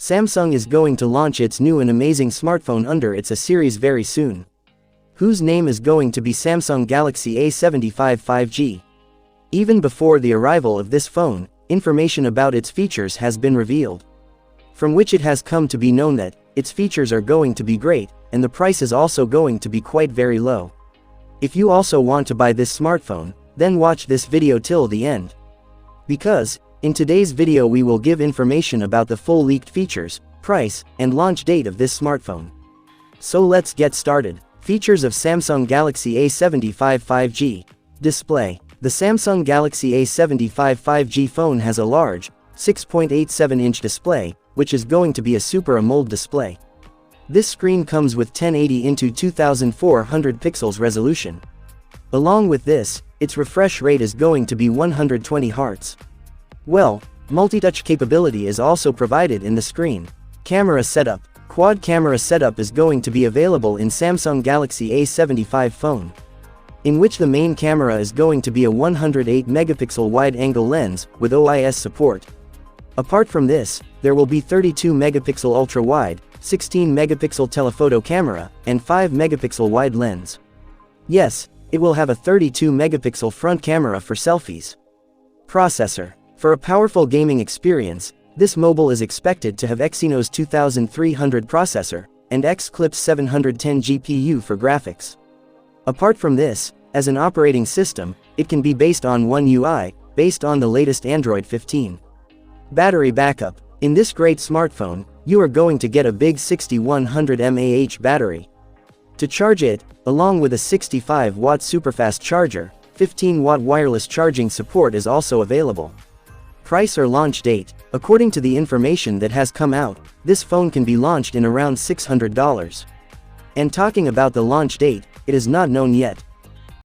Samsung is going to launch its new and amazing smartphone under its A series very soon. Whose name is going to be Samsung Galaxy A75 5G. Even before the arrival of this phone, information about its features has been revealed, from which it has come to be known that its features are going to be great, and the price is also going to be quite very low. If you also want to buy this smartphone, then watch this video till the end. Because, in today's video we will give information about the full leaked features, price, and launch date of this smartphone. So let's get started. Features of Samsung Galaxy A75 5G. Display. The Samsung Galaxy A75 5G phone has a large, 6.87-inch display, which is going to be a Super AMOLED display. This screen comes with 1080 into 2400 pixels resolution. Along with this, its refresh rate is going to be 120 Hz. Well, multi-touch capability is also provided in the screen. Camera setup. Quad camera setup is going to be available in Samsung Galaxy A75 phone, in which the main camera is going to be a 108-megapixel wide-angle lens with OIS support. Apart from this, there will be 32-megapixel ultra-wide, 16-megapixel telephoto camera, and 5-megapixel wide lens. Yes, it will have a 32-megapixel front camera for selfies. Processor. For a powerful gaming experience, this mobile is expected to have Exynos 2300 processor, and Xclipse 710 GPU for graphics. Apart from this, as an operating system, it can be based on One UI, based on the latest Android 15. Battery backup. In this great smartphone, you are going to get a big 6100 mAh battery. To charge it, along with a 65-watt superfast charger, 15-watt wireless charging support is also available. Price or launch date. According to the information that has come out, this phone can be launched in around $600. And talking about the launch date, it is not known yet.